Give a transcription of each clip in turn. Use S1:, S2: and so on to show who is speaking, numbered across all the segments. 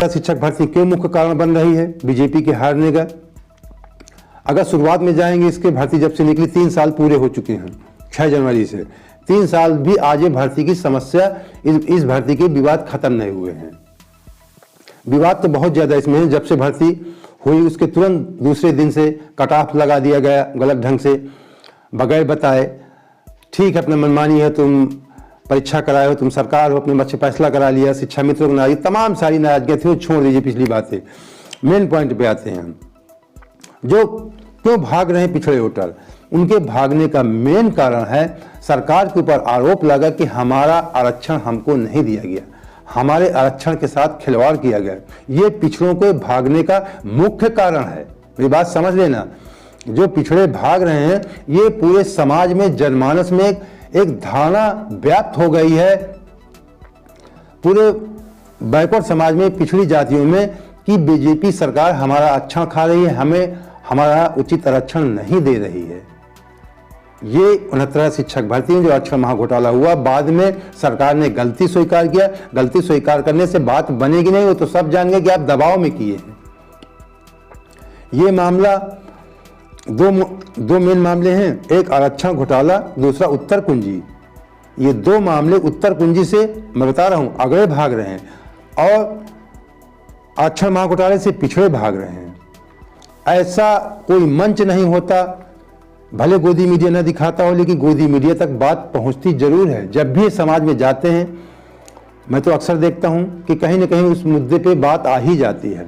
S1: शिक्षक भर्ती क्यों मुख्य कारण बन रही है बीजेपी के हारने का? अगर शुरुआत में जाएंगे, इसके भर्ती जब से निकली 3 साल पूरे हो चुके हैं 6 जनवरी से। 3 साल भी आज ये भर्ती की समस्या, इस भर्ती के विवाद खत्म नहीं हुए हैं। विवाद तो बहुत ज़्यादा इसमें है। जब से भर्ती हुई उसके तुरंत दूसरे दिन से कट ऑफ लगा दिया गया गलत ढंग से, बगैर बताए। ठीक है, अपना मनमानी है, तुम परीक्षा कराए हो, तुम सरकार हो, अपने बच्चे फैसला करा लिया, शिक्षा मित्रों की नाराजगी, तमाम सारी नाराजगियाँ थी, वो छोड़ दीजिए पिछली बातें। मेन पॉइंट पे आते हैं। जो क्यों भाग रहे हैं पिछड़े वोटर, उनके भागने का मेन कारण है सरकार के ऊपर आरोप लगा कि हमारा आरक्षण हमको नहीं दिया गया, हमारे आरक्षण के साथ खिलवाड़ किया गया। ये पिछड़ों के भागने का मुख्य कारण है। मेरी बात समझ लेना, जो पिछड़े भाग रहे हैं, ये पूरे समाज में, जनमानस में एक धारणा व्याप्त हो गई है, पूरे बैकवर्ड समाज में, पिछड़ी जातियों में, कि बीजेपी सरकार हमारा आरक्षण खा रही है, हमें हमारा उचित आरक्षण नहीं दे रही है। ये 69 शिक्षक भर्ती में जो आरक्षण महाघोटाला हुआ, बाद में सरकार ने गलती स्वीकार किया। गलती स्वीकार करने से बात बनेगी नहीं, वो तो सब जान गए कि आप दबाव में किए हैं। ये मामला दो मेन मामले हैं, एक आरक्षण घोटाला, दूसरा उत्तर कुंजी। ये 2 मामले उत्तर कुंजी से, मैं बता रहा हूं, अगड़े भाग रहे हैं और आरक्षण महाघोटाले से पिछड़े भाग रहे हैं। ऐसा कोई मंच नहीं होता, भले गोदी मीडिया न दिखाता हो, लेकिन गोदी मीडिया तक बात पहुंचती जरूर है। जब भी समाज में जाते हैं, मैं तो अक्सर देखता हूं कि कहीं ना कहीं उस मुद्दे पे बात आ ही जाती है।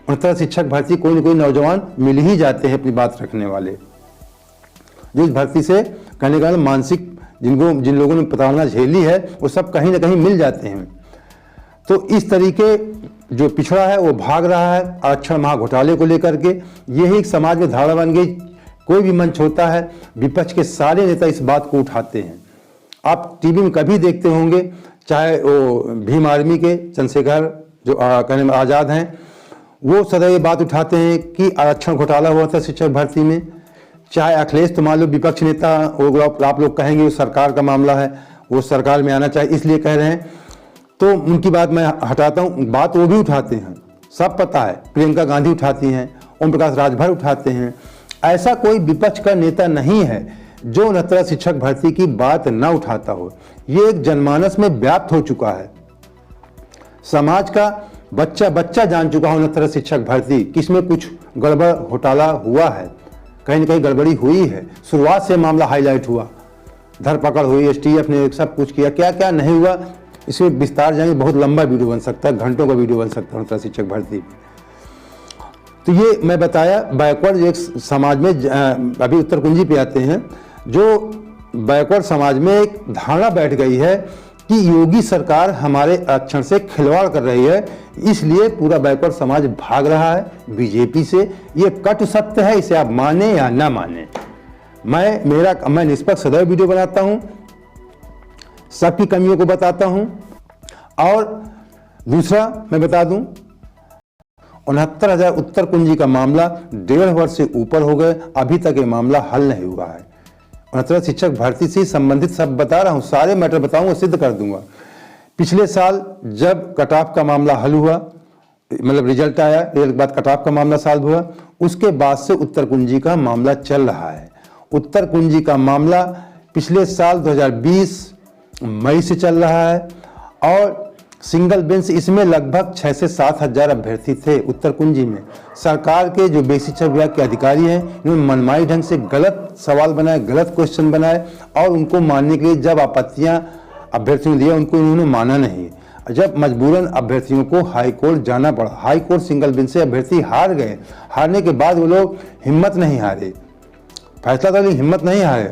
S1: 69 शिक्षक भर्ती कोई ना कोई नौजवान मिल ही जाते हैं अपनी बात रखने वाले, जो इस भर्ती से कहने का मानसिक, जिन लोगों ने प्रताड़ना झेली है, वो सब कहीं ना कहीं मिल जाते हैं। तो इस तरीके जो पिछड़ा है वो भाग रहा है आरक्षण महाघोटाले को लेकर के। यही एक समाज में धारणा बन गई। कोई भी मंच होता है, विपक्ष के सारे नेता इस बात को उठाते हैं। आप टीवी में कभी देखते होंगे, चाहे वो भीम आर्मी के चंद्रशेखर जो कहने में आज़ाद हैं, वो सदा ये बात उठाते हैं कि आरक्षण घोटाला हुआ था शिक्षक भर्ती में। चाहे अखिलेश, तो मान लो विपक्ष नेता, वो आप लोग कहेंगे वो सरकार का मामला है, वो सरकार में आना चाहिए इसलिए कह रहे हैं, तो उनकी बात मैं हटाता हूँ। बात वो भी उठाते हैं, सब पता है। प्रियंका गांधी उठाती हैं, ओम प्रकाश राजभर उठाते हैं। ऐसा कोई विपक्ष का नेता नहीं है जो 69 शिक्षक भर्ती की बात न उठाता हो। ये एक जनमानस में व्याप्त हो चुका है। समाज का बच्चा बच्चा जान चुका है 69 शिक्षक भर्ती किसमें कुछ गड़बड़ घोटाला हुआ है, कहीं ना कहीं गड़बड़ी हुई है। शुरुआत से मामला हाईलाइट हुआ, धरपकड़ हुई, एसटीएफ ने सब कुछ किया, क्या क्या नहीं हुआ, इसमें विस्तार जाएंगे, बहुत लंबा वीडियो बन सकता है, घंटों का वीडियो बन सकता है 69 शिक्षक भर्ती। तो ये मैं बताया बैकवर्ड एक समाज में। अभी उत्तर कुंजी पे आते हैं। जो बैकवर्ड समाज में एक धारणा बैठ गई है कि योगी सरकार हमारे आरक्षण से खिलवाड़ कर रही है, इसलिए पूरा बैकवर्ड समाज भाग रहा है बीजेपी से। ये कटु सत्य है, इसे आप माने या ना माने। मैं निष्पक्ष सदैव वीडियो बनाता हूं, सबकी कमियों को बताता हूं। और दूसरा मैं बता दूं, 69,000 उत्तर कुंजी का मामला 1.5 वर्ष से ऊपर हो गए, अभी तक ये मामला हल नहीं हुआ है। 69 शिक्षक भर्ती से संबंधित सब बता रहा हूं, सारे मैटर बताऊंगा, सिद्ध कर दूंगा। पिछले साल जब कट ऑफ का मामला हल हुआ, मतलब रिजल्ट आया, रिजल्ट के बाद कट ऑफ का मामला सॉल्व हुआ, उसके बाद से उत्तर कुंजी का मामला चल रहा है। उत्तर कुंजी का मामला पिछले साल 2020 मई से चल रहा है और सिंगल बेंच, इसमें लगभग 6 से 7 हजार अभ्यर्थी थे उत्तर कुंजी में। सरकार के जो बेसिक शिक्षा विभाग के अधिकारी हैं, इन्होंने मनमानी ढंग से गलत सवाल बनाए, गलत क्वेश्चन बनाए और उनको मानने के लिए जब आपत्तियां अभ्यर्थियों ने दिया, उनको इन्होंने माना नहीं। जब मजबूरन अभ्यर्थियों को हाई कोर्ट जाना पड़ा, हाई कोर्ट सिंगल बेंच से अभ्यर्थी हार गए। हारने के बाद वो लोग हिम्मत नहीं हारे, फैसला था, हिम्मत नहीं हारे,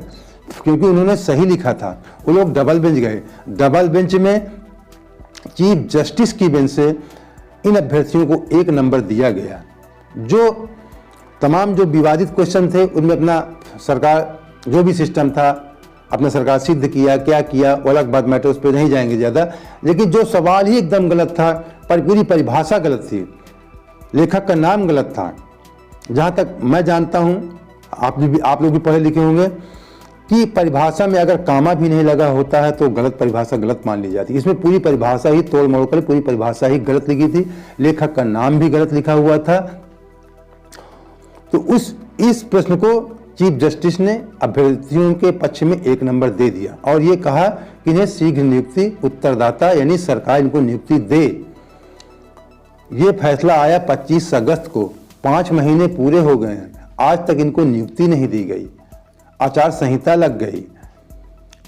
S1: क्योंकि उन्होंने सही लिखा था। वो लोग डबल बेंच गए। डबल बेंच में चीफ जस्टिस की बेंच से इन अभ्यर्थियों को 1 नंबर दिया गया। जो तमाम जो विवादित क्वेश्चन थे उनमें अपना सरकार जो भी सिस्टम था अपना सरकार सिद्ध किया, क्या किया वो अलग बात, मैटर उस पर नहीं जाएंगे ज़्यादा। लेकिन जो सवाल ही एकदम गलत था, पर पूरी परिभाषा गलत थी, लेखक का नाम गलत था। जहाँ तक मैं जानता हूँ, आप लोग भी पढ़े लिखे होंगे, की परिभाषा में अगर कामा भी नहीं लगा होता है तो गलत परिभाषा गलत मान ली जाती है। इसमें पूरी परिभाषा ही तोड़ मोड़ कर पूरी परिभाषा ही गलत लिखी थी, लेखक का नाम भी गलत लिखा हुआ था। तो इस प्रश्न को चीफ जस्टिस ने अभ्यर्थियों के पक्ष में 1 नंबर दे दिया और ये कहा कि इन्हें शीघ्र नियुक्ति उत्तरदाता यानी सरकार इनको नियुक्ति दे। ये फैसला आया 25 अगस्त को, 5 महीने पूरे हो गए हैं, आज तक इनको नियुक्ति नहीं दी गई, आचार संहिता लग गई।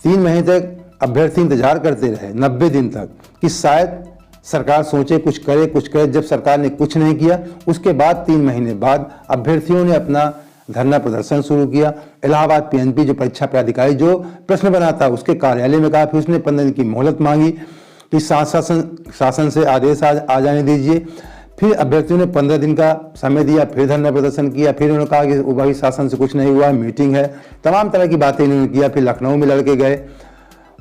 S1: 3 महीने तक अभ्यर्थी इंतजार करते रहे, 90 दिन तक, कि शायद सरकार सोचे कुछ करे। जब सरकार ने कुछ नहीं किया, उसके बाद 3 महीने बाद अभ्यर्थियों ने अपना धरना प्रदर्शन शुरू किया। इलाहाबाद पीएनपी जो परीक्षा प्राधिकारी जो प्रश्न बनाता उसके कार्यालय में कहा, फिर उसने 15 दिन की मोहलत मांगी कि शासन से आदेश आ जाने दीजिए। फिर अभ्यर्थियों ने 15 दिन का समय दिया, फिर धरना प्रदर्शन किया। फिर उन्होंने कहा कि वही शासन से कुछ नहीं हुआ, मीटिंग है, तमाम तरह की बातें इन्होंने किया। फिर लखनऊ में लड़के गए,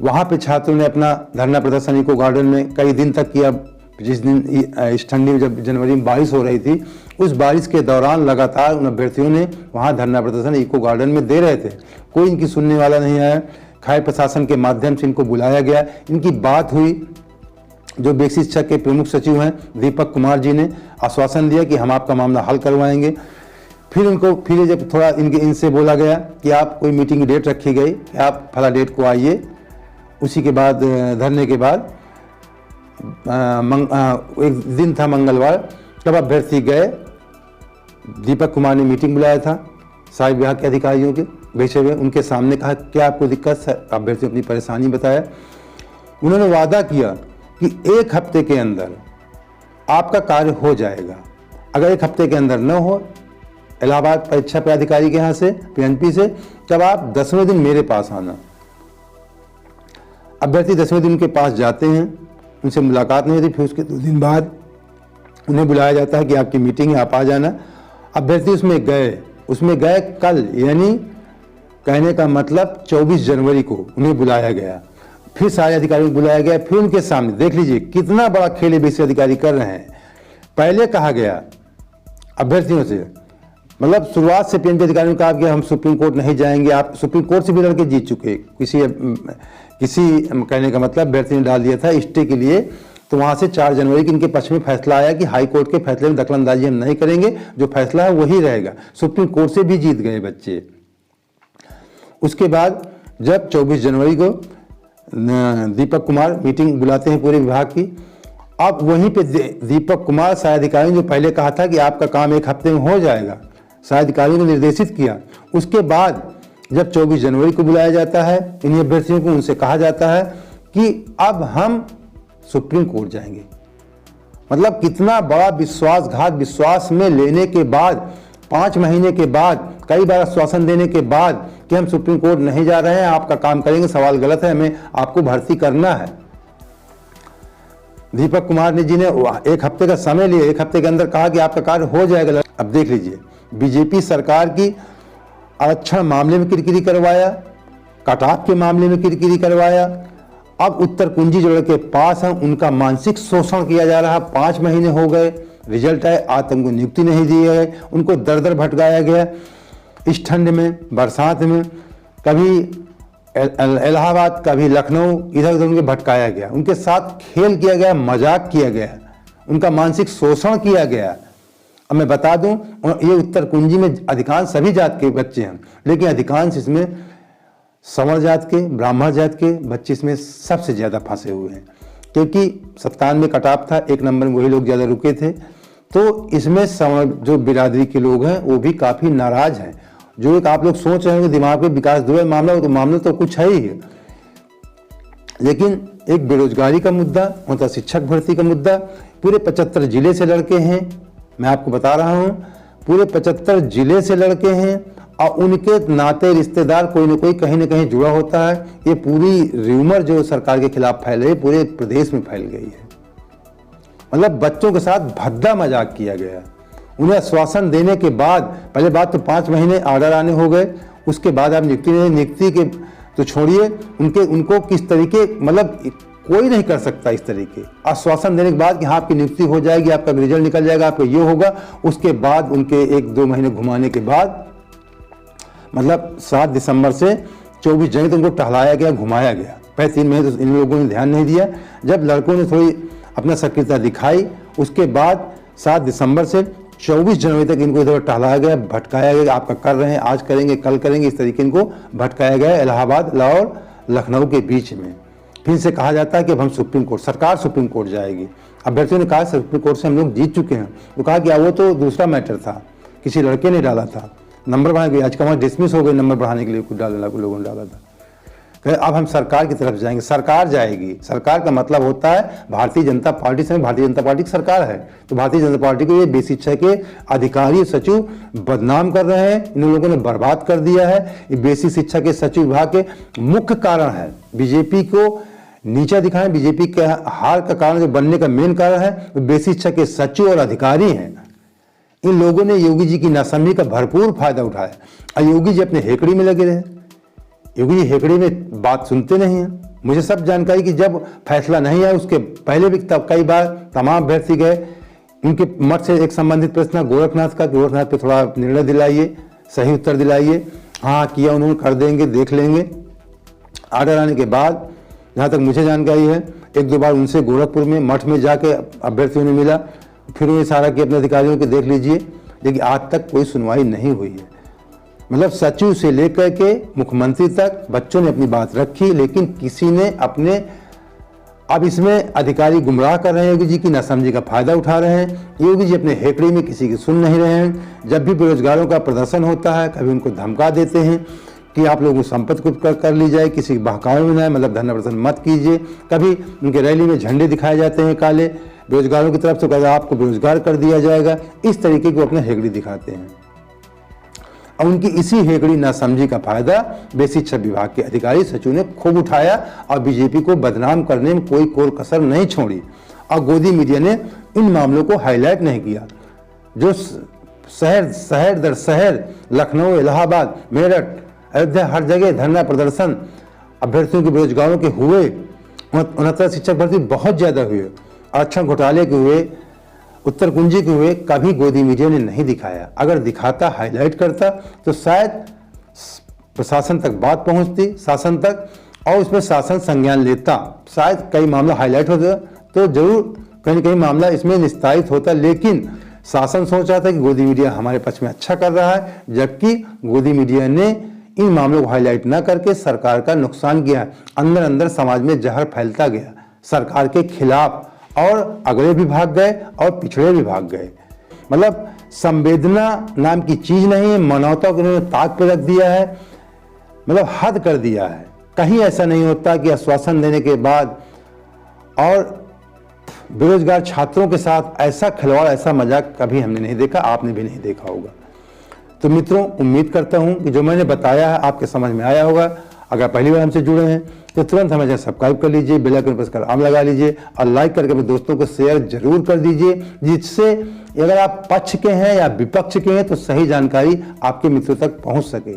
S1: वहाँ पे छात्रों ने अपना धरना प्रदर्शन इको गार्डन में कई दिन तक किया। जिस दिन इस ठंडी में जब जनवरी में बारिश हो रही थी, उस बारिश के दौरान लगातार उन अभ्यर्थियों ने वहाँ धरना प्रदर्शन इको गार्डन में दे रहे थे। कोई इनकी सुनने वाला नहीं आया। खैर प्रशासन के माध्यम से इनको बुलाया गया, इनकी बात हुई। जो बेसिक शिक्षा के प्रमुख सचिव हैं दीपक कुमार जी ने आश्वासन दिया कि हम आपका मामला हल करवाएंगे। फिर जब थोड़ा इनसे बोला गया कि आप कोई मीटिंग की डेट रखी गई कि आप फला डेट को आइए, उसी के बाद धरने के बाद एक दिन था मंगलवार, तब अभ्यर्थी गए। दीपक कुमार ने मीटिंग बुलाया था सहायक विभाग के अधिकारियों के बैठे हुए, उनके सामने कहा क्या आपको दिक्कत है, अभ्यर्थी अपनी परेशानी बताया। उन्होंने वादा किया कि 1 हफ्ते के अंदर आपका कार्य हो जाएगा। अगर 1 हफ्ते के अंदर न हो इलाहाबाद परीक्षा प्राधिकारी के यहाँ से पीएनपी से, तब आप 10वें दिन मेरे पास आना। अभ्यर्थी 10वें दिन के पास जाते हैं, उनसे मुलाकात नहीं होती। फिर उसके 2 दिन बाद उन्हें बुलाया जाता है कि आपकी मीटिंग है, आप आ जाना। अभ्यर्थी उसमें गए कल, यानी कहने का मतलब 24 जनवरी को उन्हें बुलाया गया। फिर सारे अधिकारियों को बुलाया गया, फिर उनके सामने देख लीजिए कितना बड़ा खेल एबीसी अधिकारी कर रहे हैं। पहले कहा गया अभ्यर्थियों से, मतलब शुरुआत से पीएनपी अधिकारियों ने कहा कि हम सुप्रीम कोर्ट नहीं जाएंगे। आप सुप्रीम कोर्ट से भी लड़के जीत चुके, किसी कहने का मतलब अभ्यर्थी ने डाल दिया था स्टे के लिए। तो वहां से 4 जनवरी की इनके पक्ष में फैसला आया कि हाई कोर्ट के फैसले में दखलंदाजी हम नहीं करेंगे, जो फैसला है वही रहेगा। सुप्रीम कोर्ट से भी जीत गए बच्चे। उसके बाद जब 24 जनवरी को दीपक कुमार मीटिंग बुलाते हैं पूरे विभाग की, अब वहीं पे दीपक कुमार सहायक अधिकारी जो पहले कहा था कि आपका काम 1 हफ्ते में हो जाएगा, सहायक अधिकारियों ने निर्देशित किया। उसके बाद जब 24 जनवरी को बुलाया जाता है इन्हीं अभ्यर्थियों को, उनसे कहा जाता है कि अब हम सुप्रीम कोर्ट जाएंगे। मतलब कितना बड़ा विश्वासघात, विश्वास में लेने के बाद 5 महीने के बाद कई बार आश्वासन देने के बाद कि हम सुप्रीम कोर्ट नहीं जा रहे हैं, आपका काम करेंगे, सवाल गलत है, हमें आपको भर्ती करना है। दीपक कुमार ने जी ने 1 हफ्ते का समय लिया, 1 हफ्ते के अंदर कहा कि आपका कार्य हो जाएगा। अब देख लीजिए, बीजेपी सरकार की आरक्षण मामले में किरकिरी करवाया, कटाफ के मामले में किरकिरी करवाया। अब उत्तर कुंजी जो लड़के पास हैं उनका मानसिक शोषण किया जा रहा। 5 महीने हो गए, रिजल्ट आए, आज तक उनको नियुक्ति नहीं दी गई, उनको दर दर भटकाया गया। इस ठंड में, बरसात में, कभी इलाहाबाद, कभी लखनऊ, इधर उधर उनको भटकाया गया, उनके साथ खेल किया गया, मजाक किया गया, उनका मानसिक शोषण किया गया। अब मैं बता दूं, ये उत्तर कुंजी में अधिकांश सभी जात के बच्चे हैं, लेकिन अधिकांश इसमें सवर्ण जात के, ब्राह्मण जात के बच्चे इसमें सबसे ज़्यादा फंसे हुए हैं, क्योंकि 97 कटाप था, 1 नंबर में वही लोग ज़्यादा रुके थे। तो इसमें जो बिरादरी के लोग हैं वो भी काफ़ी नाराज हैं। जो एक आप लोग सोच रहे हैं कि दिमाग पे विकास दुबे मामला हो, तो मामला तो कुछ है ही है, लेकिन एक बेरोजगारी का मुद्दा, मतलब शिक्षक भर्ती का मुद्दा, पूरे 75 जिले से लड़के हैं। मैं आपको बता रहा हूँ, पूरे 75 जिले से लड़के हैं और उनके नाते रिश्तेदार कोई न कोई कहीं न कहीं जुड़ा होता है। ये पूरी र्यूमर जो सरकार के खिलाफ फैल रही है पूरे प्रदेश में फैल गई है। मतलब बच्चों के साथ भद्दा मजाक किया गया। उन्हें आश्वासन देने के बाद, पहले बात तो 5 महीने ऑर्डर आने हो गए, उसके बाद आप नियुक्ति के तो छोड़िए, उनको किस तरीके, मतलब कोई नहीं कर सकता इस तरीके। आश्वासन देने के बाद कि हाँ आपकी नियुक्ति हो जाएगी, आपका रिजल्ट निकल जाएगा, आपका ये होगा, उसके बाद उनके 1-2 महीने घुमाने के बाद, मतलब 7 दिसंबर से 24 जनवरी तक उनको टहलाया गया, घुमाया गया। पहले 3 महीने तो इन लोगों ने ध्यान नहीं दिया। जब लड़कों ने थोड़ी अपना सक्रियता दिखाई, उसके बाद 7 दिसंबर से 24 जनवरी तक इनको इधर टहलाया गया, भटकाया गया। आपका कर रहे हैं, आज करेंगे, कल करेंगे, इस तरीके इनको भटकाया गया इलाहाबाद, लाहौर, लखनऊ के बीच में। फिर से कहा जाता है कि अब हम सुप्रीम कोर्ट, सरकार सुप्रीम कोर्ट जाएगी। अभ्यर्थियों ने कहा सुप्रीम कोर्ट से हम लोग जीत चुके हैं। तो कहा कि वो तो दूसरा मैटर था, किसी लड़के ने डाला था, नंबर बढ़ाने के लिए। आज का डिसमिस हो गए, नंबर बढ़ाने के लिए कुछ लोगों ने डाला था। अब हम सरकार की तरफ जाएंगे, सरकार जाएगी। सरकार का मतलब होता है भारतीय जनता पार्टी से, भारतीय जनता पार्टी की सरकार है। तो भारतीय जनता पार्टी को ये बेसिक शिक्षा के अधिकारी सचिव बदनाम कर रहे हैं, इन लोगों ने बर्बाद कर दिया है। ये बेसिक शिक्षा के सचिव विभाग के मुख्य कारण है बीजेपी को नीचा दिखाएं। बीजेपी के हार का कारण जो बनने का मेन कारण है वो बेसिक शिक्षा के सचिव और अधिकारी हैं। इन लोगों ने योगी जी की नासमझी का भरपूर फायदा उठाया और योगी जी अपने हेकड़ी में लगे रहे। योगी जी हेकड़ी में बात सुनते नहीं हैं। मुझे सब जानकारी कि जब फैसला नहीं आया उसके पहले भी तब कई बार तमाम अभ्यर्थी गए, उनके मत से एक संबंधित प्रश्न गोरखनाथ का, गोरखनाथ पे थोड़ा निर्णय दिलाइए, सही उत्तर दिलाइए। हाँ किया उन्होंने, कर देंगे, देख लेंगे। आर्डर आने के बाद जहाँ तक मुझे जानकारी है 1-2 बार उनसे गोरखपुर में मठ में जाके अभ्यर्थियों ने मिला, फिर उन्हें इशारा किया अपने अधिकारियों के देख लीजिए, लेकिन आज तक कोई सुनवाई नहीं हुई है। मतलब सचिव से लेकर के मुख्यमंत्री तक बच्चों ने अपनी बात रखी, लेकिन किसी ने अपने, अब इसमें अधिकारी गुमराह कर रहे हैं, योगी जी की नासमझी का फायदा उठा रहे हैं। योगी जी अपने हेकड़ी में किसी की सुन नहीं रहे हैं। जब भी बेरोजगारों का प्रदर्शन होता है, कभी उनको धमका देते हैं कि आप लोगों को संपत्ति कुछ कर ली जाए, किसी के बहकावे में न आए, मतलब धरना प्रदर्शन मत कीजिए। कभी उनके रैली में झंडे दिखाए जाते हैं काले बेरोजगारों की तरफ से, कहते हैं आपको बेरोजगार कर दिया जाएगा। इस तरीके को अपने हेकड़ी दिखाते हैं और उनकी इसी हेकड़ी नासमझी का फायदा बेसिक शिक्षा विभाग के अधिकारी सचिव ने खूब उठाया और बीजेपी को बदनाम करने में कोई कोर कसर नहीं छोड़ी। और गोदी मीडिया ने इन मामलों को हाईलाइट नहीं किया। जो शहर दर शहर, लखनऊ, इलाहाबाद, मेरठ, अयोध्या, हर जगह धरना प्रदर्शन अभ्यर्थियों के बेरोजगारों के हुए। 69 शिक्षक भर्ती बहुत ज़्यादा हुए, आरक्षण घोटाले के हुए, उत्तर कुंजी के हुए, कभी गोदी मीडिया ने नहीं दिखाया। अगर दिखाता, हाईलाइट करता तो शायद प्रशासन तक बात पहुंचती, शासन तक, और उसमें शासन संज्ञान लेता, शायद कई मामला हाईलाइट होता तो जरूर कहीं न कहीं मामला इसमें निस्तारित होता। लेकिन शासन सोच रहा था कि गोदी मीडिया हमारे पक्ष में अच्छा कर रहा है, जबकि गोदी मीडिया ने इन मामलों को हाईलाइट न करके सरकार का नुकसान किया। अंदर अंदर समाज में जहर फैलता गया सरकार के खिलाफ, और अगले भी भाग गए और पिछड़े भी भाग गए। मतलब संवेदना नाम की चीज नहीं है, मानवता को उन्होंने ताक पे रख दिया है, मतलब हद कर दिया है। कहीं ऐसा नहीं होता कि आश्वासन देने के बाद और बेरोजगार छात्रों के साथ ऐसा खिलवाड़, ऐसा मजाक कभी हमने नहीं देखा, आपने भी नहीं देखा होगा। तो मित्रों, उम्मीद करता हूं कि जो मैंने बताया है आपके समझ में आया होगा। अगर पहली बार हमसे जुड़े हैं तो तुरंत हमें सब्सक्राइब कर लीजिए, बेल आइकन प्रेस कर आम लगा लीजिए और लाइक करके अपने दोस्तों को शेयर जरूर कर दीजिए, जिससे अगर आप पक्ष के हैं या विपक्ष के हैं तो सही जानकारी आपके मित्रों तक पहुंच सके।